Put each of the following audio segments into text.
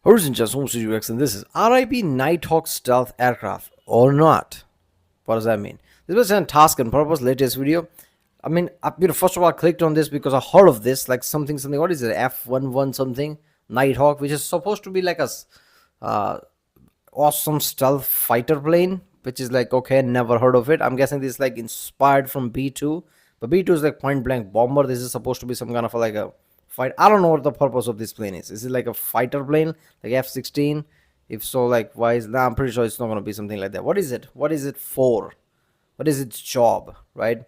Horizon just Home Studio X, and this is RIP Nighthawk stealth aircraft or not. What does that mean? This was a task and purpose latest video. I mean, first of all, I clicked on this because I heard of this, like something. What is it? F11 something Nighthawk, which is supposed to be like a uh, awesome stealth fighter plane, which is like okay, never heard of it. I'm guessing this is like inspired from B2, but B2 is like point blank bomber. This is supposed to be some kind of like a fight. I don't know what the purpose of this plane is. Is it like a fighter plane, like F-16? If so, like why is? Nah, I'm pretty sure it's not gonna be something like that. What is it? What is it for? What is its job? Right?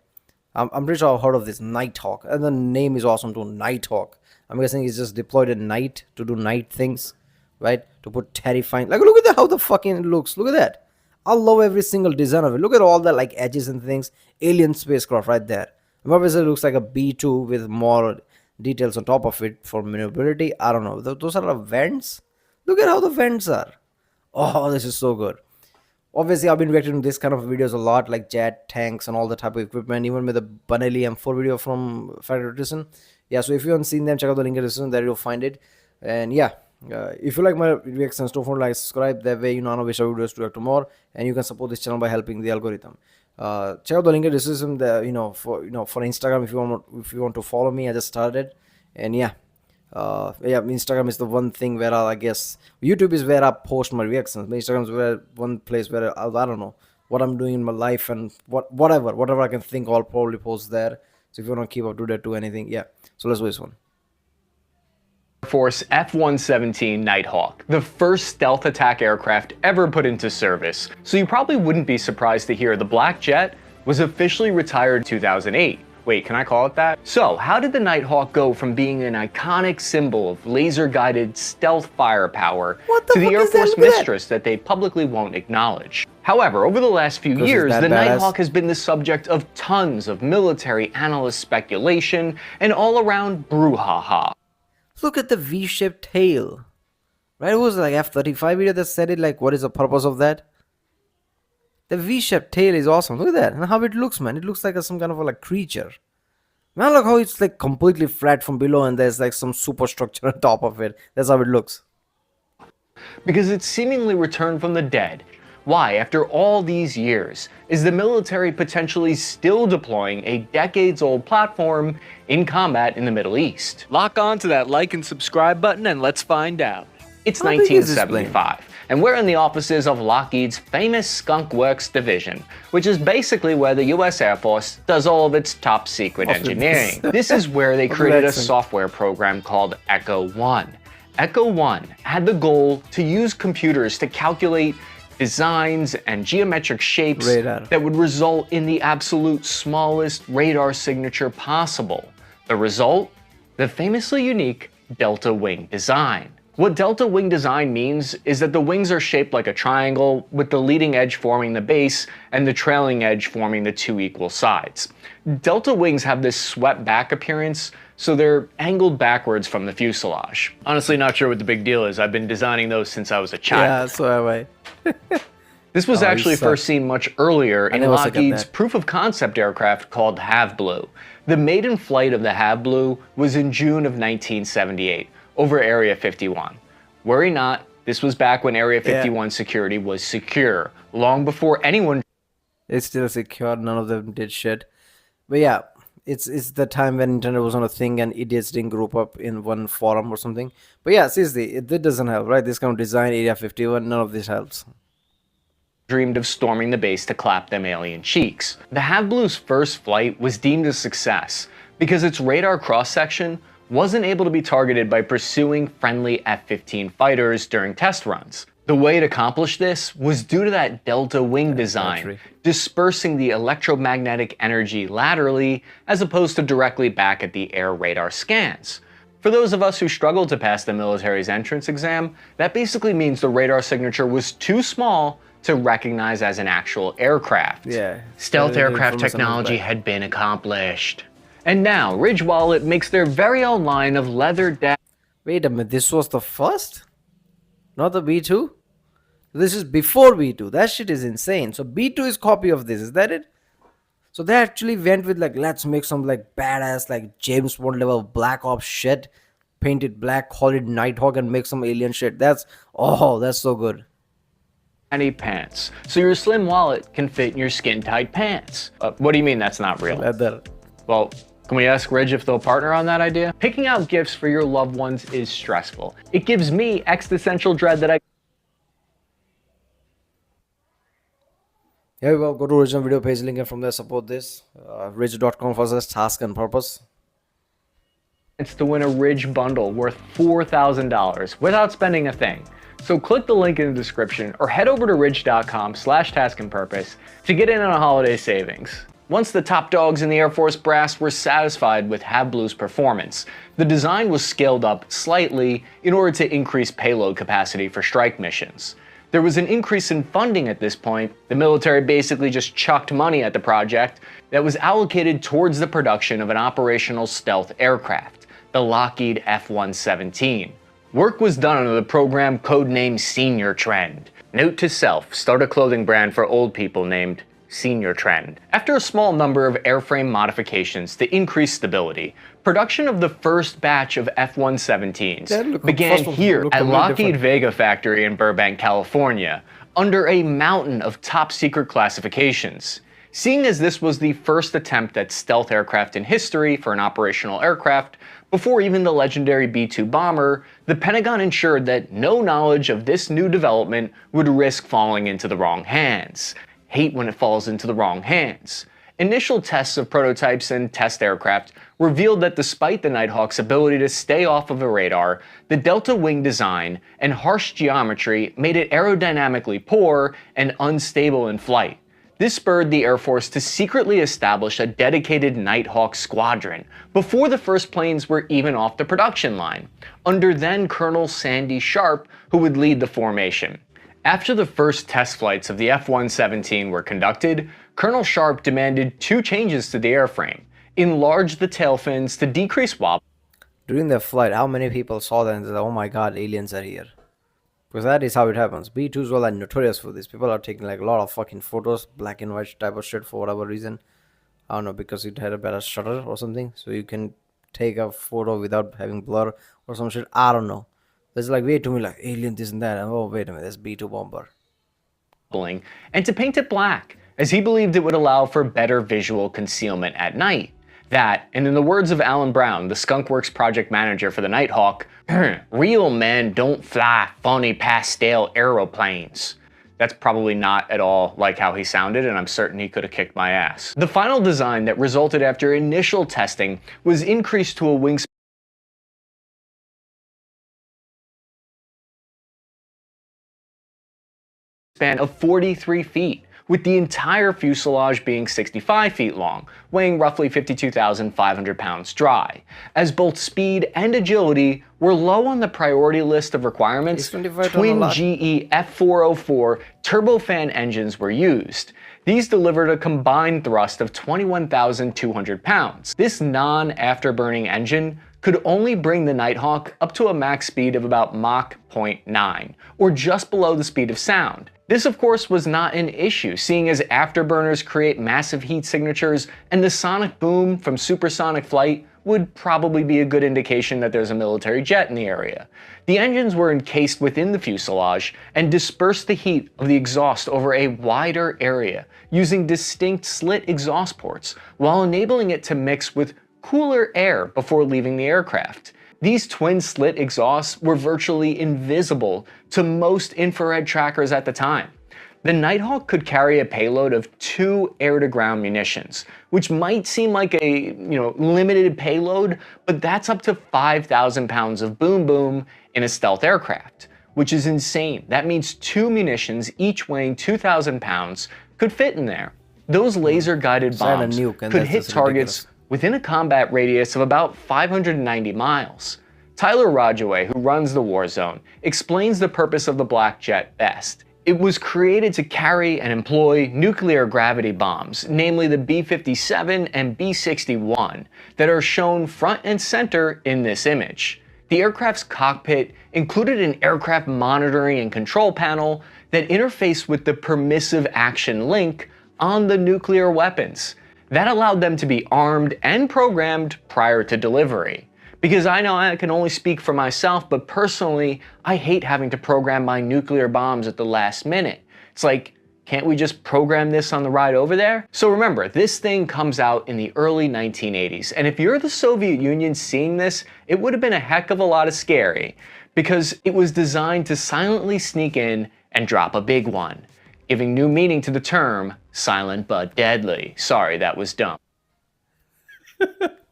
I'm pretty sure I've heard of this Nighthawk, and the name is awesome too. Nighthawk. I'm guessing it's just deployed at night to do night things, right? To put terrifying. Like, look at how the fucking it looks. Look at that. I love every single design of it. Look at all the like edges and things. Alien spacecraft right there. Obviously, it looks like a B2 with more details on top of it for maneuverability. I don't know. Those are the vents. Look at how the vents are. Oh, this is so good. Obviously, I've been reacting to this kind of videos a lot, like jet, tanks, and all the type of equipment, even with the Banelli M4 video from Factory Edition. Yeah, so if you haven't seen them, check out the link in the description, there you'll find it. And yeah, if you like my reactions, don't forget to like, subscribe. That way, you know, I wish I videos to react to more, and you can support this channel by helping the algorithm. Check out the link in the description. There, for Instagram, if you want to follow me, I just started, and yeah. Yeah, Instagram is the one thing where I guess YouTube is where I post my reactions. Instagram is where one place where I don't know what I'm doing in my life and whatever I can think, I'll probably post there. So if you want to keep up to that to anything, yeah. So let's do this one. Force F-117 Nighthawk, the first stealth attack aircraft ever put into service. So you probably wouldn't be surprised to hear the black jet was officially retired in 2008. Wait, can I call it that? So, how did the Nighthawk go from being an iconic symbol of laser-guided stealth firepower to the Air Force mistress that they publicly won't acknowledge? However, over the last few years, the Nighthawk has been the subject of tons of military analyst speculation and all-around brouhaha. Look at the V-shaped tail. Right? It was like F-35 video that said it, like what is the purpose of that? The V-shaped tail is awesome. Look at that. And how it looks, man. It looks like some kind of a like creature. Man, look how it's like completely flat from below and there's like some superstructure on top of it. That's how it looks. Because it's seemingly returned from the dead. Why, after all these years, is the military potentially still deploying a decades-old platform in combat in the Middle East? Lock on to that like and subscribe button and let's find out. It's 1975, and we're in the offices of Lockheed's famous Skunk Works division, which is basically where the US Air Force does all of its top secret engineering. This is where they created a software program called Echo One. Echo One had the goal to use computers to calculate designs and geometric shapes that would result in the absolute smallest radar signature possible. The result? The famously unique delta wing design. What delta wing design means is that the wings are shaped like a triangle, with the leading edge forming the base and the trailing edge forming the two equal sides. Delta wings have this swept back appearance, so they're angled backwards from the fuselage. Honestly, not sure what the big deal is. I've been designing those since I was a child. Yeah, so have I. This was actually first seen much earlier in Lockheed's proof of concept aircraft called Have Blue. The maiden flight of the Have Blue was in June of 1978. Over Area 51. Worry not, this was back when Area 51 security was secure, long before anyone... It's still secure, none of them did shit. But yeah, it's the time when internet was on a thing and idiots didn't group up in one forum or something. But yeah, seriously, it doesn't help, right? This kind of design, Area 51, none of this helps. Dreamed of storming the base to clap them alien cheeks. The Have Blue's first flight was deemed a success because its radar cross-section wasn't able to be targeted by pursuing friendly F-15 fighters during test runs. The way to accomplish this was due to that delta wing design, dispersing the electromagnetic energy laterally as opposed to directly back at the air radar scans. For those of us who struggled to pass the military's entrance exam, that basically means the radar signature was too small to recognize as an actual aircraft. Stealth aircraft technology had been accomplished. And now, Ridge Wallet makes their very own line of leather Wait a minute, this was the first? Not the B2? This is before B2. That shit is insane. So B2 is copy of this, is that it? So they actually went with like, let's make some like badass like James Bond level Black Ops shit paint it black, call it Nighthawk, and make some alien shit. That's so good. Pants, so your slim wallet can fit in your skin-tight pants. What do you mean that's not real? Leather. Well, can we ask Ridge if they'll partner on that idea? Picking out gifts for your loved ones is stressful. It gives me existential dread that Here we go. Go to original video page link and from there support this. Ridge.com/task and purpose. It's to win a Ridge bundle worth $4,000 without spending a thing. So click the link in the description or head over to ridge.com/taskandpurpose to get in on a holiday savings. Once the top dogs in the Air Force brass were satisfied with HAVBlue's performance, the design was scaled up slightly in order to increase payload capacity for strike missions. There was an increase in funding at this point. The military basically just chucked money at the project that was allocated towards the production of an operational stealth aircraft, the Lockheed F-117. Work was done under the program codenamed Senior Trend. Note to self, start a clothing brand for old people named Senior Trend. After a small number of airframe modifications to increase stability, production of the first batch of F-117s began here at Lockheed Vega factory in Burbank, California, under a mountain of top secret classifications. Seeing as this was the first attempt at stealth aircraft in history for an operational aircraft, before even the legendary B-2 bomber, the Pentagon ensured that no knowledge of this new development would risk falling into the wrong hands. Hate when it falls into the wrong hands. Initial tests of prototypes and test aircraft revealed that despite the Nighthawk's ability to stay off of a radar, the delta wing design and harsh geometry made it aerodynamically poor and unstable in flight. This spurred the Air Force to secretly establish a dedicated Nighthawk squadron before the first planes were even off the production line, under then Colonel Sandy Sharp, who would lead the formation. After the first test flights of the F-117 were conducted, Colonel Sharp demanded two changes to the airframe: enlarge the tail fins to decrease wobble. During their flight, how many people saw that and said, oh my god, aliens are here? Because that is how it happens. B2s were like notorious for this. People are taking like a lot of fucking photos, black and white type of shit for whatever reason. I don't know, because it had a better shutter or something. So you can take a photo without having blur or some shit. I don't know. There's like way too many like alien this and that. And oh wait a minute, that's B2 bomber. And to paint it black, as he believed it would allow for better visual concealment at night. That, and in the words of Alan Brown, the Skunkworks project manager for the Nighthawk, real men don't fly funny pastel aeroplanes. That's probably not at all like how he sounded, and I'm certain he could have kicked my ass. The final design that resulted after initial testing was increased to a wingspan of 43 feet, with the entire fuselage being 65 feet long, weighing roughly 52,500 pounds dry. As both speed and agility were low on the priority list of requirements, twin GE F404 turbofan engines were used. These delivered a combined thrust of 21,200 pounds. This non-afterburning engine could only bring the Nighthawk up to a max speed of about Mach 0.9, or just below the speed of sound. This of course was not an issue, seeing as afterburners create massive heat signatures, and the sonic boom from supersonic flight would probably be a good indication that there's a military jet in the area. The engines were encased within the fuselage and dispersed the heat of the exhaust over a wider area, using distinct slit exhaust ports, while enabling it to mix with cooler air before leaving the aircraft. These twin slit exhausts were virtually invisible to most infrared trackers at the time. The Nighthawk could carry a payload of 2 air-to-ground munitions, which might seem like a limited payload, but that's up to 5,000 pounds of boom boom in a stealth aircraft, which is insane. That means 2 munitions, each weighing 2,000 pounds, could fit in there. Those laser-guided bombs could hit targets within a combat radius of about 590 miles. Tyler Rodgeway, who runs the war zone, explains the purpose of the Black Jet best. It was created to carry and employ nuclear gravity bombs, namely the B-57 and B-61, that are shown front and center in this image. The aircraft's cockpit included an aircraft monitoring and control panel that interfaced with the permissive action link on the nuclear weapons. That allowed them to be armed and programmed prior to delivery. Because I know I can only speak for myself, but personally, I hate having to program my nuclear bombs at the last minute. It's like, can't we just program this on the ride over there? So remember, this thing comes out in the early 1980s, and if you're the Soviet Union seeing this, it would have been a heck of a lot of scary, because it was designed to silently sneak in and drop a big one, giving new meaning to the term silent but deadly. Sorry, that was dumb.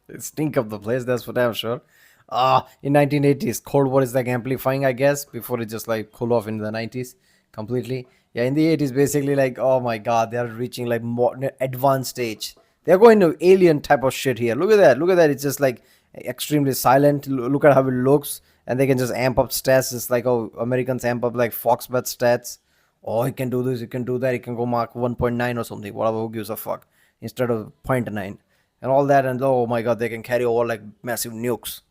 It stink up the place, that's for damn sure. In 1980s, Cold War is like amplifying, I guess, before it just like cool off in the 90s completely. Yeah, in the 80s, basically like, oh my god, they are reaching like more advanced stage. They're going to alien type of shit here. Look at that, look at that. It's just like extremely silent. Look at how it looks, and they can just amp up stats. It's like, oh, Americans amp up like Foxbat stats. Oh, he can do this, he can do that, he can go mark 1.9 or something, whatever, who gives a fuck, instead of 0.9 and all that. And oh my god, they can carry over like massive nukes.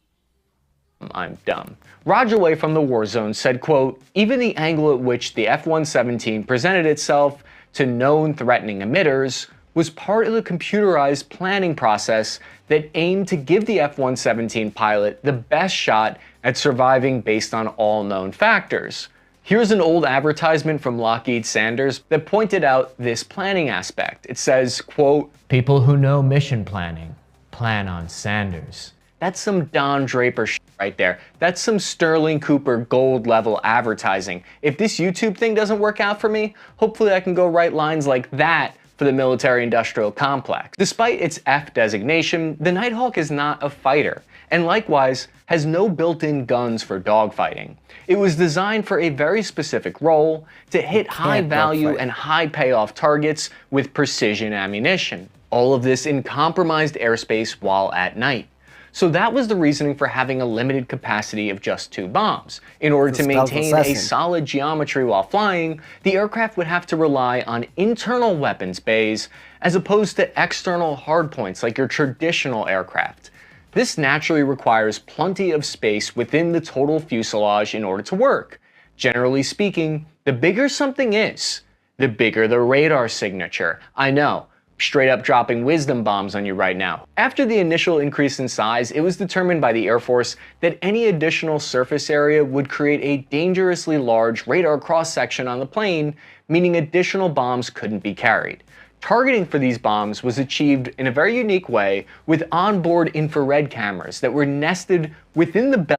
I'm dumb. Roger Way from the war zone said, quote, even the angle at which the F-117 presented itself to known threatening emitters was part of the computerized planning process that aimed to give the F-117 pilot the best shot at surviving based on all known factors. Here's an old advertisement from Lockheed Sanders that pointed out this planning aspect. It says, quote, people who know mission planning plan on Sanders. That's some Don Draper shit right there. That's some Sterling Cooper gold level advertising. If this YouTube thing doesn't work out for me, hopefully I can go write lines like that for the military-industrial complex. Despite its F designation, the Nighthawk is not a fighter, and likewise has no built-in guns for dogfighting. It was designed for a very specific role, to hit high-value and high-payoff targets with precision ammunition. All of this in compromised airspace while at night. So that was the reasoning for having a limited capacity of just 2 bombs. In order to maintain a solid geometry while flying, the aircraft would have to rely on internal weapons bays as opposed to external hardpoints like your traditional aircraft. This naturally requires plenty of space within the total fuselage in order to work. Generally speaking, the bigger something is, the bigger the radar signature. I know. Straight up dropping wisdom bombs on you right now. After the initial increase in size, it was determined by the Air Force that any additional surface area would create a dangerously large radar cross-section on the plane, meaning additional bombs couldn't be carried. Targeting for these bombs was achieved in a very unique way with onboard infrared cameras that were nested within the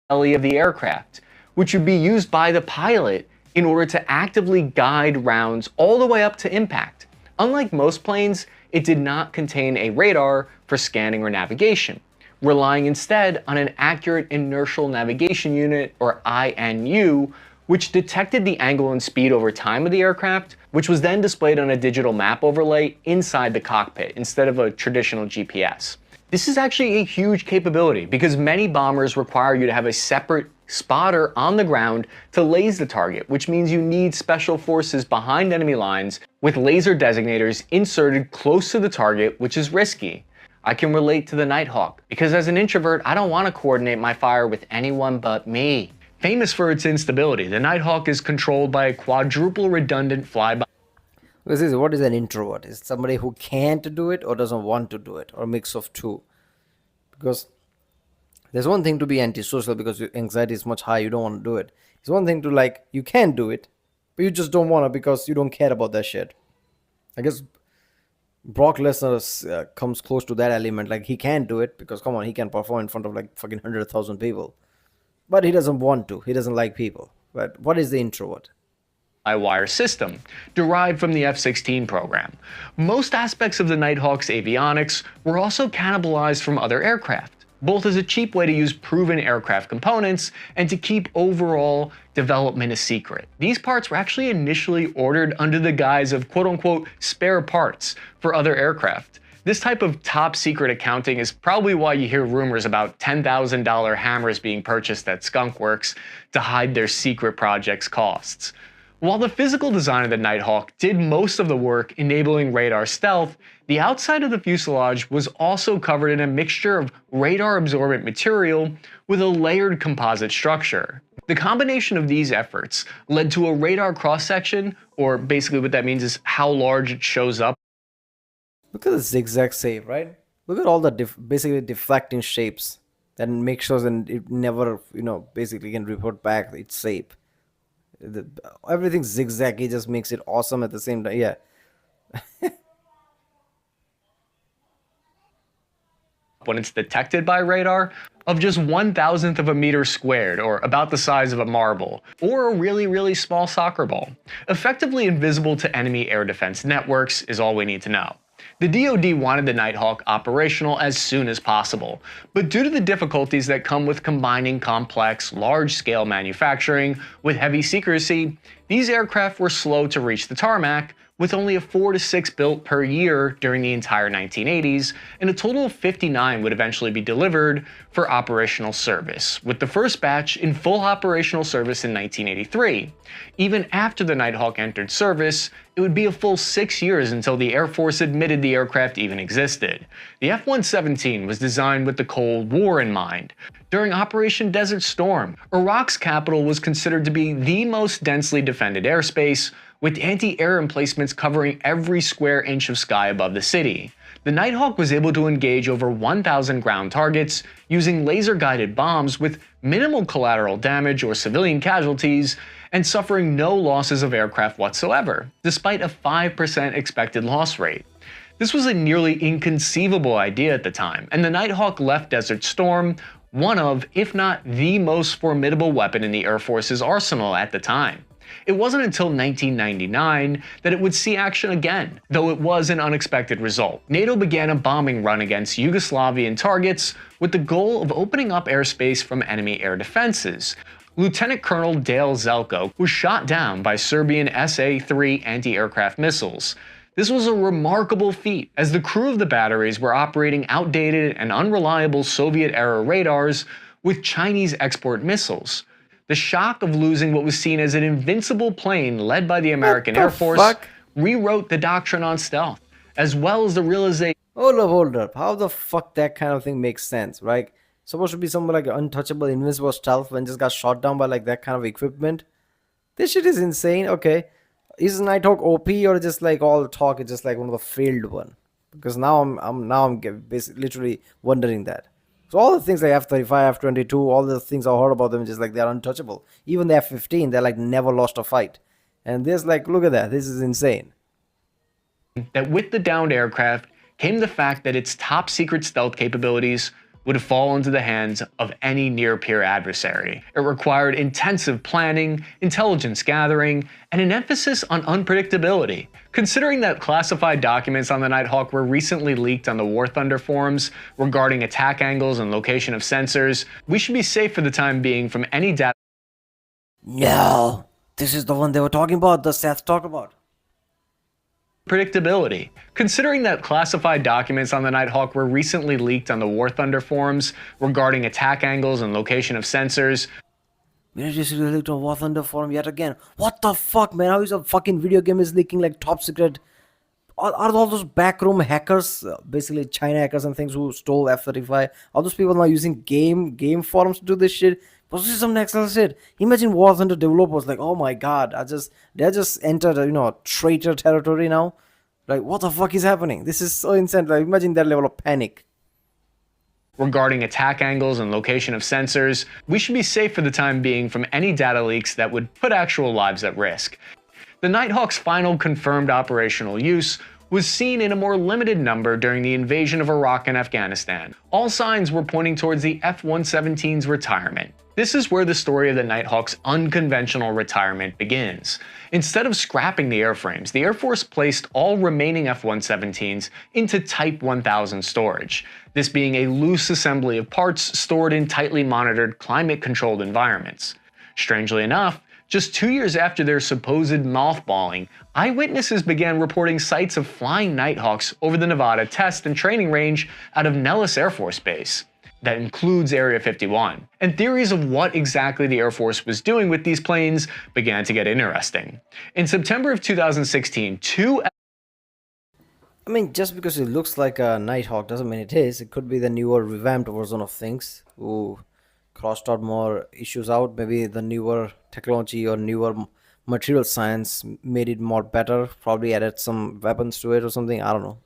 belly of the aircraft, which would be used by the pilot in order to actively guide rounds all the way up to impact. Unlike most planes, it did not contain a radar for scanning or navigation, relying instead on an accurate inertial navigation unit, or INU, which detected the angle and speed over time of the aircraft, which was then displayed on a digital map overlay inside the cockpit instead of a traditional GPS. This is actually a huge capability because many bombers require you to have a separate spotter on the ground to laze the target, which means you need special forces behind enemy lines with laser designators inserted close to the target, which is risky. I can relate to the Nighthawk because as an introvert, I don't want to coordinate my fire with anyone but me. Famous for its instability, the Nighthawk is controlled by a quadruple redundant flyby. What is an introvert? Is somebody who can't do it or doesn't want to do it, or a mix of two? Because there's one thing to be antisocial because your anxiety is much higher, you don't want to do it. It's one thing to like, you can do it, but you just don't want to because you don't care about that shit. I guess Brock Lesnar comes close to that element. Like, he can do it because, come on, he can perform in front of like fucking 100,000 people. But he doesn't want to. He doesn't like people. But what is the introvert? Wire system, derived from the F-16 program. Most aspects of the Nighthawk's avionics were also cannibalized from other aircraft, both as a cheap way to use proven aircraft components and to keep overall development a secret. These parts were actually initially ordered under the guise of quote-unquote spare parts for other aircraft. This type of top secret accounting is probably why you hear rumors about $10,000 hammers being purchased at Skunk Works to hide their secret project's costs. While the physical design of the Nighthawk did most of the work enabling radar stealth, the outside of the fuselage was also covered in a mixture of radar-absorbent material with a layered composite structure. The combination of these efforts led to a radar cross-section, or basically what that means is how large it shows up. Look at the zigzag save, right? Look at all the basically deflecting shapes that make sure and it never, basically can report back its shape. The, everything zigzaggy just makes it awesome at the same time. Yeah. When it's detected by radar of just 1,000th of a meter squared, or about the size of a marble, or a really, really small soccer ball. Effectively invisible to enemy air defense networks is all we need to know. The DoD wanted the Nighthawk operational as soon as possible, but due to the difficulties that come with combining complex, large-scale manufacturing with heavy secrecy, these aircraft were slow to reach the tarmac, with only a 4 to 6 built per year during the entire 1980s, and a total of 59 would eventually be delivered for operational service, with the first batch in full operational service in 1983. Even after the Nighthawk entered service, it would be a full 6 years until the Air Force admitted the aircraft even existed. The F-117 was designed with the Cold War in mind. During Operation Desert Storm, Iraq's capital was considered to be the most densely defended airspace, with anti-air emplacements covering every square inch of sky above the city. The Nighthawk was able to engage over 1,000 ground targets using laser-guided bombs with minimal collateral damage or civilian casualties, and suffering no losses of aircraft whatsoever, despite a 5% expected loss rate. This was a nearly inconceivable idea at the time, and the Nighthawk left Desert Storm one of, if not the most formidable weapon in the Air Force's arsenal at the time. It wasn't until 1999 that it would see action again, though it was an unexpected result. NATO began a bombing run against Yugoslavian targets with the goal of opening up airspace from enemy air defenses. Lieutenant Colonel Dale Zelko was shot down by Serbian SA-3 anti-aircraft missiles. This was a remarkable feat, as the crew of the batteries were operating outdated and unreliable Soviet-era radars with Chinese export missiles. The shock of losing what was seen as an invincible plane led by the American Air Force rewrote the doctrine on stealth, as well as the realization. Hold up. How the fuck that kind of thing makes sense, right? Supposed to be some like untouchable, invincible stealth when just got shot down by like that kind of equipment. This shit is insane. Okay, is Nighthawk OP or just like all talk? It's just like one of the failed one. Because now I'm basically literally wondering that. So all the things like F-35, F-22, all the things I heard about them, just like they're untouchable. Even the F-15, they're like never lost a fight. And this, like, look at that. This is insane. That with the downed aircraft came the fact that its top secret stealth capabilities would fall into the hands of any near-peer adversary. It required intensive planning, intelligence gathering, and an emphasis on unpredictability. Considering that classified documents on the Nighthawk were recently leaked on the War Thunder forums regarding attack angles and location of sensors, we should be safe for the time being from any data. No, this is the one they were talking about, the Seth talked about. Predictability. Considering that classified documents on the Nighthawk were recently leaked on the War Thunder forums regarding attack angles and location of sensors. We just leaked on War Thunder forum yet again. What the fuck, man? How is a fucking video game is leaking like top secret? Are all those backroom hackers, basically China hackers and things who stole F-35? Are those people now using game forums to do this shit? But this is some next level shit. Imagine War Thunder developers like, oh my god, they just entered traitor territory now. Like, what the fuck is happening? This is so insane. Like, imagine that level of panic. Regarding attack angles and location of sensors, we should be safe for the time being from any data leaks that would put actual lives at risk. The Nighthawk's final confirmed operational use was seen in a more limited number during the invasion of Iraq and Afghanistan. All signs were pointing towards the F-117's retirement. This is where the story of the Nighthawk's unconventional retirement begins. Instead of scrapping the airframes, the Air Force placed all remaining F-117s into Type 1000 storage, this being a loose assembly of parts stored in tightly monitored, climate-controlled environments. Strangely enough, just 2 years after their supposed mothballing, eyewitnesses began reporting sights of flying Nighthawks over the Nevada test and training range out of Nellis Air Force Base. That includes Area 51. And theories of what exactly the Air Force was doing with these planes began to get interesting. In September of 2016, I mean, just because it looks like a Nighthawk doesn't mean it is. It could be the newer, revamped version of things who crossed out more issues out. Maybe the newer technology or newer material science made it more better. Probably added some weapons to it or something. I don't know.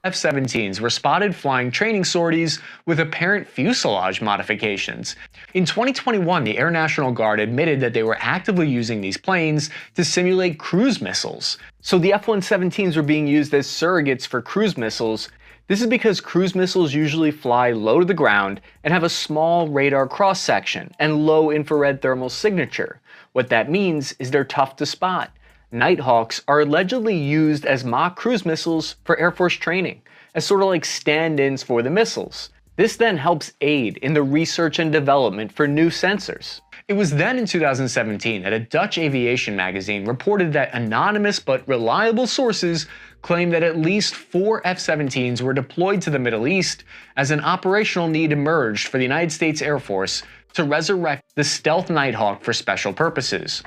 F-17s were spotted flying training sorties with apparent fuselage modifications. In 2021, the Air National Guard admitted that they were actively using these planes to simulate cruise missiles. So the F-117s were being used as surrogates for cruise missiles. This is because cruise missiles usually fly low to the ground and have a small radar cross-section and low infrared thermal signature. What that means is they're tough to spot. Nighthawks are allegedly used as mock cruise missiles for Air Force training, as sort of like stand-ins for the missiles. This then helps aid in the research and development for new sensors. It was then in 2017 that a Dutch aviation magazine reported that anonymous but reliable sources claimed that at least 4 F-17s were deployed to the Middle East as an operational need emerged for the United States Air Force to resurrect the stealth Nighthawk for special purposes.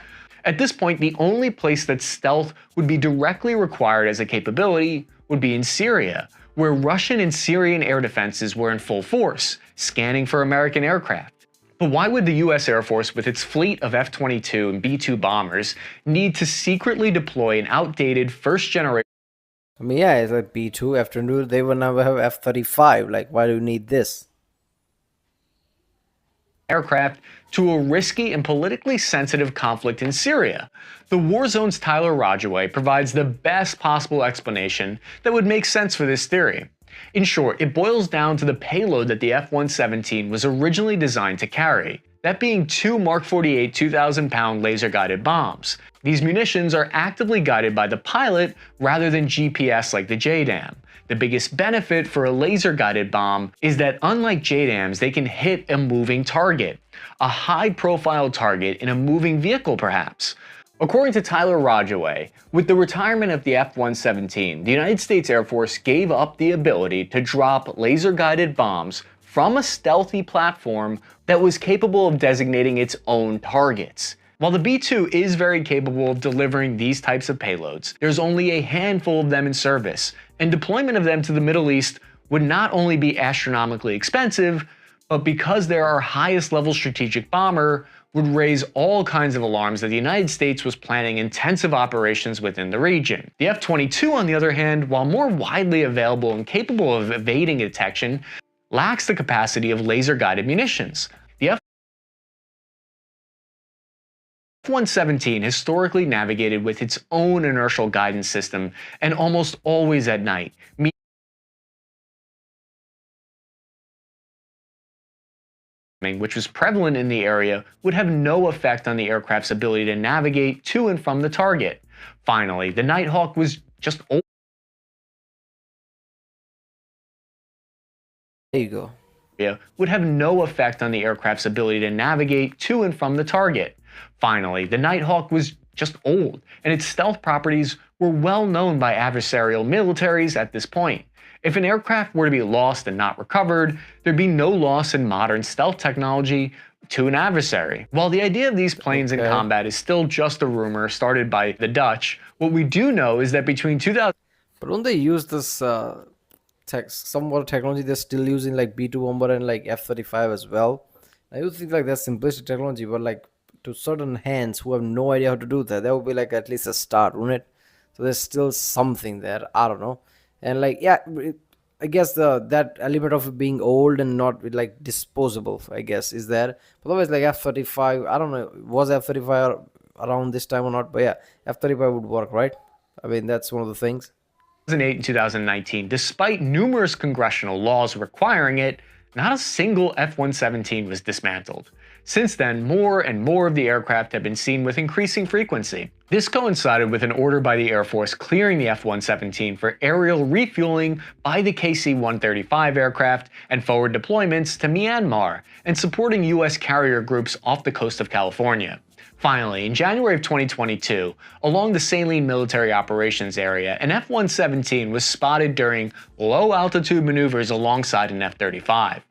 At this point, the only place that stealth would be directly required as a capability would be in Syria, where Russian and Syrian air defenses were in full force, scanning for American aircraft. But why would the US Air Force, with its fleet of F-22 and B-2 bombers, need to secretly deploy an outdated first-generation I mean, yeah, it's like B2, F-22, they will never have F-35. Like, why do you need this? aircraft to a risky and politically sensitive conflict in Syria? The War Zone's Tyler Rodgeway provides the best possible explanation that would make sense for this theory. In short, it boils down to the payload that the F-117 was originally designed to carry, that being 2 Mark 48 2,000-pound laser-guided bombs. These munitions are actively guided by the pilot rather than GPS like the JDAM. The biggest benefit for a laser-guided bomb is that unlike JDAMs, they can hit a moving target, a high-profile target in a moving vehicle perhaps. According to Tyler Rodgeway, with the retirement of the F-117, the United States Air Force gave up the ability to drop laser-guided bombs from a stealthy platform that was capable of designating its own targets. While the B-2 is very capable of delivering these types of payloads, there's only a handful of them in service, and deployment of them to the Middle East would not only be astronomically expensive, but because they're our highest level strategic bomber, would raise all kinds of alarms that the United States was planning intensive operations within the region. The F-22, on the other hand, while more widely available and capable of evading detection, lacks the capacity of laser-guided munitions. The F-117 historically navigated with its own inertial guidance system and almost always at night, which was prevalent in the area, would have no effect on the aircraft's ability to navigate to and from the target. Finally, the Nighthawk was just old. There you go. Would have no effect on the aircraft's ability to navigate to and from the target. Finally, the Nighthawk was just old, and its stealth properties were well known by adversarial militaries at this point. If an aircraft were to be lost and not recovered, there'd be no loss in modern stealth technology to an adversary. While the idea of these planes in combat is still just a rumor started by the Dutch, what we do know is that between 2000 But don't they use this somewhat technology they're still using, like B2 bomber and like F-35 as well? I do think like that's simplistic technology, but like to certain hands who have no idea how to do that, that would be like at least a start, wouldn't it? So there's still something there. I don't know. And like, yeah, I guess that element of it being old and not like disposable, I guess, is there. But otherwise, like F-35, I don't know, was F-35 around this time or not? But yeah, F-35 would work, right? I mean, that's one of the things. 2008 and 2019, despite numerous congressional laws requiring it, not a single F-117 was dismantled. Since then, more and more of the aircraft have been seen with increasing frequency. This coincided with an order by the Air Force clearing the F-117 for aerial refueling by the KC-135 aircraft and forward deployments to Myanmar and supporting U.S. carrier groups off the coast of California. Finally, in January of 2022, along the Saline military operations area, an F-117 was spotted during low-altitude maneuvers alongside an F-35,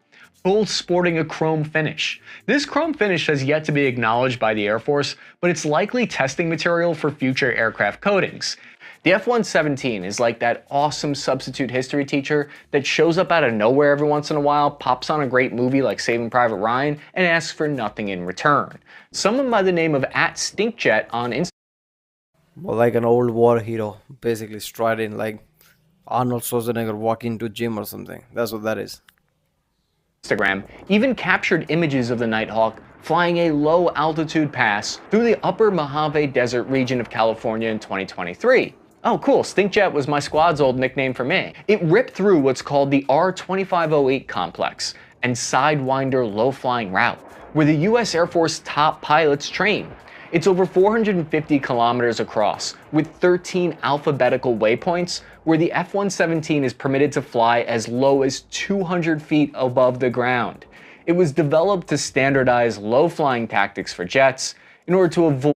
both sporting a chrome finish. This chrome finish has yet to be acknowledged by the Air Force, but it's likely testing material for future aircraft coatings. The F-117 is like that awesome substitute history teacher that shows up out of nowhere every once in a while, pops on a great movie like Saving Private Ryan, and asks for nothing in return. Someone by the name of @StinkJet on Instagram. Well, like an old war hero, basically stride in like, Arnold Schwarzenegger walking into gym or something. That's what that is. Instagram even captured images of the Nighthawk flying a low altitude pass through the upper Mojave Desert region of California in 2023. Oh cool, Stinkjet was my squad's old nickname for me. It ripped through what's called the R-2508 complex and Sidewinder low-flying route, where the US Air Force top pilots train. It's over 450 kilometers across, with 13 alphabetical waypoints, where the F-117 is permitted to fly as low as 200 feet above the ground. It was developed to standardize low-flying tactics for jets in order to avoid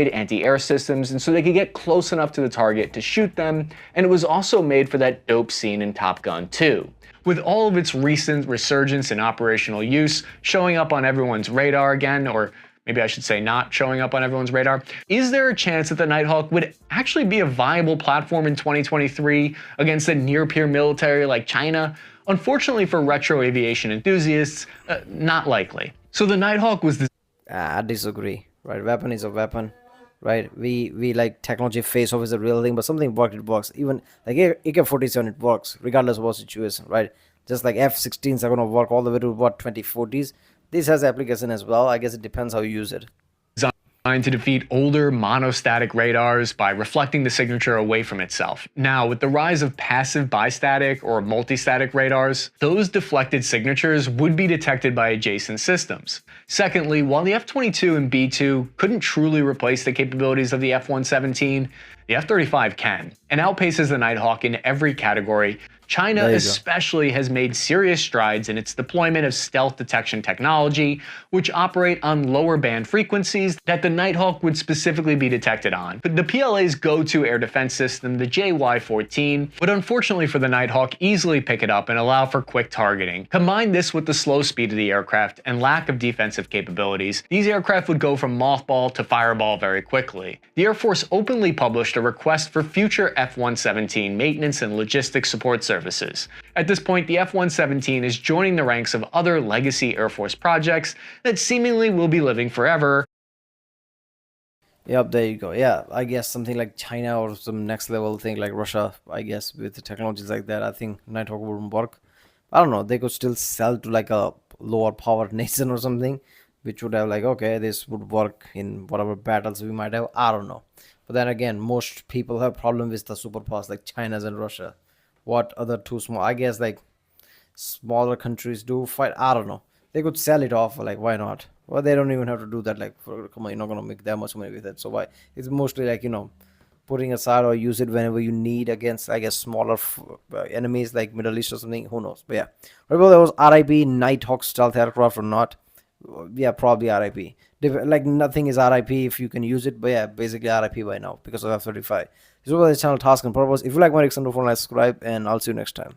anti-air systems, and so they could get close enough to the target to shoot them, and it was also made for that dope scene in Top Gun 2. With all of its recent resurgence in operational use showing up on everyone's radar again, or maybe I should say not showing up on everyone's radar, is there a chance that the Nighthawk would actually be a viable platform in 2023 against a near-peer military like China? Unfortunately for retro aviation enthusiasts, not likely. So the Nighthawk was the I disagree. Right, weapon is a weapon. Right, we like technology face off is a real thing, but something worked, it works. Even like AK-47, it works regardless of what situation. Right, just like F-16s are gonna work all the way to what 2040s. This has application as well. I guess it depends how you use it. designed to defeat older monostatic radars by reflecting the signature away from itself. Now, with the rise of passive bistatic or multistatic radars, those deflected signatures would be detected by adjacent systems. Secondly, while the F-22 and B-2 couldn't truly replace the capabilities of the F-117, the F-35 can, and outpaces the Nighthawk in every category. China especially has made serious strides in its deployment of stealth detection technology, which operate on lower band frequencies that the Nighthawk would specifically be detected on. But the PLA's go-to air defense system, the JY-14, would unfortunately for the Nighthawk easily pick it up and allow for quick targeting. Combine this with the slow speed of the aircraft and lack of defensive capabilities, these aircraft would go from mothball to fireball very quickly. The Air Force openly published a request for future F-117 maintenance and logistics support services. At this point, the F-117 is joining the ranks of other legacy Air Force projects that seemingly will be living forever. Yep, there you go. Yeah, I guess something like China or some next level thing like Russia, I guess with the technologies like that, I think Nighthawk wouldn't work. I don't know, they could still sell to like a lower power nation or something, which would have like, okay, this would work in whatever battles we might have. I don't know. But then again, most people have problem with the superpowers like China's and Russia. What other two small, I guess like smaller countries do fight. I don't know. They could sell it off, like why not? Well, they don't even have to do that. Like, come on, you're not gonna make that much money with it. So why? It's mostly like putting aside or use it whenever you need against, I guess, smaller enemies like Middle East or something. Who knows? But yeah, well, that was RIP Nighthawk stealth aircraft or not? Yeah, probably RIP. Like nothing is RIP if you can use it. But yeah, basically RIP by now because of F-35. This was the channel Task and Purpose. If you like my reaction, don't forget to subscribe, and I'll see you next time.